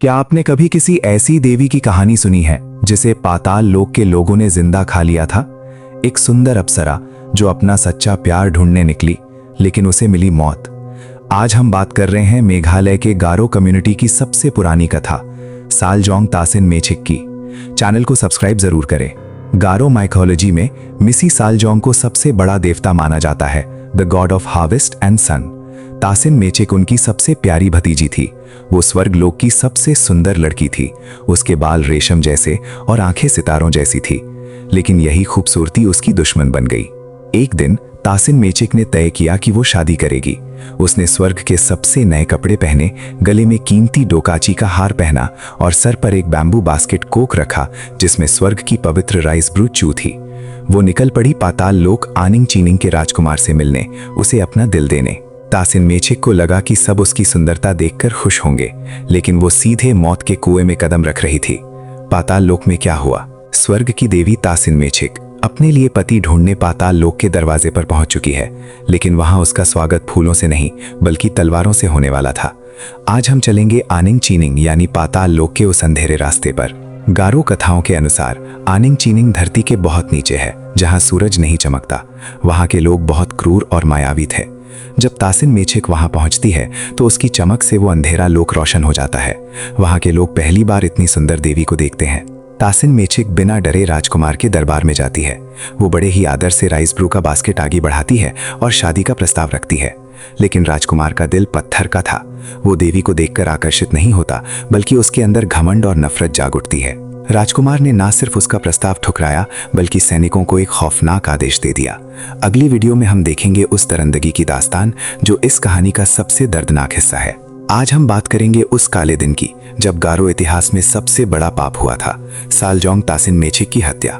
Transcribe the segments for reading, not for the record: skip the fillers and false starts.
क्या आपने कभी किसी ऐसी देवी की कहानी सुनी है जिसे पाताल लोक के लोगों ने जिंदा खा लिया था? एक सुंदर अप्सरा जो अपना सच्चा प्यार ढूंढने निकली, लेकिन उसे मिली मौत। आज हम बात कर रहे हैं मेघालय के गारो कम्युनिटी की सबसे पुरानी कथा, सालजोंग तासिन मेछिक की। चैनल को सब्सक्राइब जरूर करें। गारो माइथोलॉजी में मिसी सालजोंग को सबसे बड़ा देवता माना जाता है, the god of harvest and sun. तासिन मेछिक उनकी सबसे प्यारी भतीजी थी। वो स्वर्ग लोक की सबसे सुंदर लड़की थी। उसके बाल रेशम जैसे और आंखें सितारों जैसी थी, लेकिन यही खूबसूरती उसकी दुश्मन बन गई। एक दिन तासिन मेछिक ने तय किया कि वो शादी करेगी। उसने स्वर्ग के सबसे नए कपड़े पहने, गले में कीमती डोकाची का हार पहना और सर पर एक बैम्बू बास्केट कोक रखा जिसमें स्वर्ग की पवित्र राइस ब्रू चू थी। वो निकल पड़ी पाताल लोक आनिंग चीनिंग के राजकुमार से मिलने, उसे अपना दिल देने। तासिन मेछिक को लगा कि सब उसकी सुंदरता देखकर खुश होंगे, लेकिन वो सीधे मौत के कुएं में कदम रख रही थी। पाताल लोक में क्या हुआ? स्वर्ग की देवी तासिन मेछिक अपने लिए पति ढूंढने पाताल लोक के दरवाजे पर पहुंच चुकी है, लेकिन वहां उसका स्वागत फूलों से नहीं बल्कि तलवारों से होने वाला था। आज हम चलेंगे आनिंग चीनिंग यानी पाताल लोक के उस अंधेरे रास्ते पर। गारो कथाओं के अनुसार आनिंग चीनिंग धरती के बहुत नीचे है, जहां सूरज नहीं चमकता। वहां के लोग बहुत क्रूर और मायावी थे। जब तासिन मेछिक वहां पहुंचती है तो उसकी चमक से वो अंधेरा लोक रोशन हो जाता है। वहां के लोग पहली बार इतनी सुंदर देवी को देखते हैं। तासिन मेछिक बिना डरे राजकुमार के दरबार में जाती है। वो बड़े ही आदर से राइस ब्रू का बास्केट आगे बढ़ाती है और शादी का प्रस्ताव रखती है, लेकिन राजकुमार का दिल पत्थर का था। वो देवी को देखकर आकर्षित नहीं होता, बल्कि उसके अंदर घमंड और नफरत जाग उठती है। राजकुमार ने ना सिर्फ उसका प्रस्ताव ठुकराया, बल्कि सैनिकों को एक खौफनाक आदेश दे दिया। अगली वीडियो में हम देखेंगे उस दरिंदगी की दास्तान जो इस कहानी का सबसे दर्दनाक हिस्सा है। आज हम बात करेंगे उस काले दिन की जब गारो इतिहास में सबसे बड़ा पाप हुआ था, सालजोंग तासिन मेछिक की हत्या।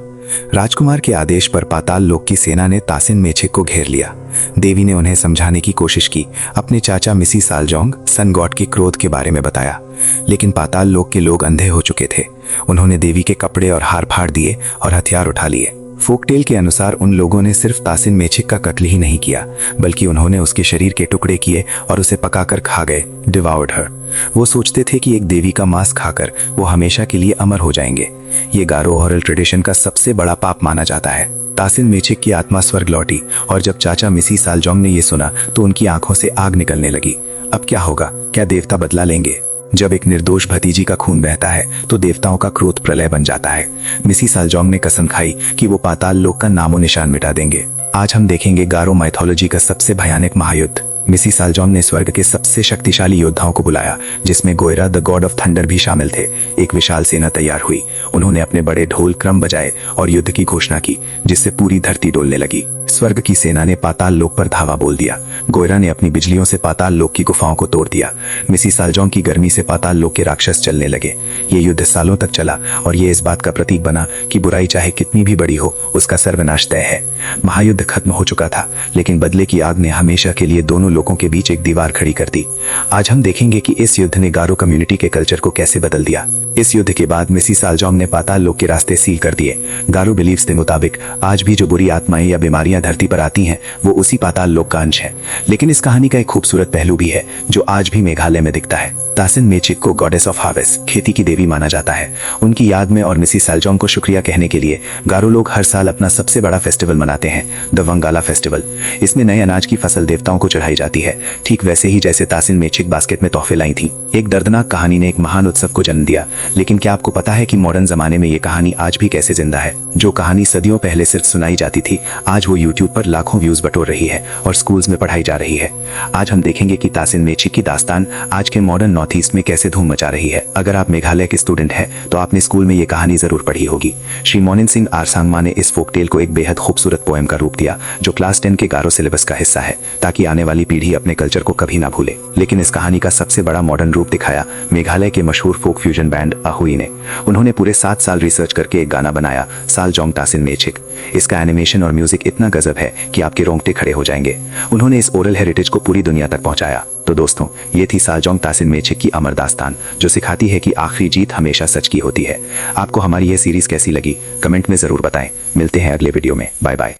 राजकुमार के आदेश पर पाताल लोक की सेना ने तासिन मेछिक को घेर लिया। देवी ने उन्हें समझाने की कोशिश की, अपने चाचा मिसी सालजोंग सन गॉड के क्रोध के बारे में बताया, लेकिन पाताल लोक के लोग अंधे हो चुके थे। उन्होंने देवी के कपड़े और हार फाड़ दिए और हथियार उठा लिए। फोकटेल के अनुसार उन लोगों ने सिर्फ तासिन मेछिक का कत्ल ही नहीं किया, बल्कि उन्होंने उसके शरीर के टुकड़े किए और उसे पकाकर खा गए, डिवाउर्ड हर। वो सोचते थे कि एक देवी का मांस खाकर वो हमेशा के लिए अमर हो जाएंगे। ये गारो ओरल ट्रेडिशन का सबसे बड़ा पाप माना जाता है। तासिन मेछिक की आत्मा स्वर्ग लौटी और जब चाचा मिसी सालजोंग ने ये सुना तो उनकी आंखों से आग निकलने लगी। अब क्या होगा? क्या देवता बदला लेंगे? जब एक निर्दोष भतीजी का खून बहता है तो देवताओं का क्रोध प्रलय बन जाता है। मिसी सालजोंग ने कसम खाई कि वो पाताल लोक का नामो निशान मिटा देंगे। आज हम देखेंगे गारो माइथोलॉजी का सबसे भयानक महायुद्ध। मिसी सालजोंग ने स्वर्ग के सबसे शक्तिशाली योद्धाओं को बुलाया, जिसमें गोयरा द गॉड ऑफ थंडर भी शामिल थे। एक विशाल सेना तैयार हुई। उन्होंने अपने बड़े ढोल क्रम बजाए और युद्ध की घोषणा की, जिससे पूरी धरती डोलने लगी। स्वर्ग की सेना ने पाताल लोक पर धावा बोल दिया। गोयरा ने अपनी बिजलियों से पाताल लोक की गुफाओं को तोड़ दिया। मिसी सालजोंग की गर्मी से पाताल लोक के राक्षस चलने लगे। ये युद्ध सालों तक चला और ये इस बात का प्रतीक बना कि बुराई चाहे कितनी भी बड़ी हो, उसका सर्वनाश तय है। महायुद्ध खत्म हो चुका था, लेकिन बदले की आग ने हमेशा के लिए दोनों लोगों के बीच एक दीवार खड़ी कर दी। आज हम देखेंगे कि इस युद्ध ने गारो कम्युनिटी के कल्चर को कैसे बदल दिया। इस युद्ध के बाद मिसी सालजोंग ने पाताल लोक के रास्ते सील कर दिए। गारो बिलीव्स के मुताबिक आज भी जो बुरी आत्माएं या बीमारियां धरती पर आती हैं, वो उसी पाताल लोक का अंश है। लेकिन इस कहानी का एक खूबसूरत पहलू भी है जो आज भी मेघालय में दिखता है। तासिन मेछिक को गॉडेस ऑफ हार्वेस्ट, खेती की देवी माना जाता है। उनकी याद में और मिसी सालजोंग को शुक्रिया कहने के लिए गारो लोग हर साल अपना सबसे बड़ा फेस्टिवल मनाते हैं, द वंगाला फेस्टिवल। इसमें नए अनाज की फसल देवताओं को चढ़ाई जाती है, ठीक वैसे ही जैसे तासिन मेछिक बास्केट में तोहफे लाई थी। एक दर्दनाक कहानी ने एक महान उत्सव को जन्म दिया, लेकिन क्या आपको पता है कि मॉडर्न जमाने में ये कहानी आज भी कैसे जिंदा है? जो कहानी सदियों पहले सिर्फ सुनाई जाती थी, आज वो यूट्यूब पर लाखों व्यूज बटोर रही है और स्कूल्स में पढ़ाई जा रही है। आज हम देखेंगे कि तासिन मेछिक की दास्तान आज के मॉडर्न नॉर्थ ईस्ट में कैसे धूम मचा रही है। अगर आप मेघालय के स्टूडेंट हैं तो आपने स्कूल में ये कहानी जरूर पढ़ी होगी। श्री मोनिन सिंह आरसांगमा ने इस फोकटेल को एक बेहद खूबसूरत पोएम का रूप दिया, जो क्लास 10 के गारो सिलेबस का हिस्सा है, ताकि आने वाली पीढ़ी अपने कल्चर को कभी ना भूले। लेकिन इस कहानी का सबसे बड़ा मॉडर्न रूप दिखाया मेघालय के मशहूर फोक फ्यूजन बैंड आहुई ने। उन्होंने पूरे 7 साल रिसर्च करके एक गाना बनाया, सालजोंग तासिन मेछिक। इसका एनिमेशन और म्यूजिक इतना गजब है कि आपके रोंगटे खड़े हो जाएंगे। उन्होंने इस ओरल हेरिटेज को पूरी दुनिया तक पहुंचाया। तो दोस्तों, ये थी सालजोंग तासिन मेछिक की अमर दास्तान, जो सिखाती है कि आखिरी जीत हमेशा सच की होती है। आपको हमारी यह सीरीज कैसी लगी? कमेंट में जरूर बताएं। मिलते हैं अगले वीडियो में। Bye bye.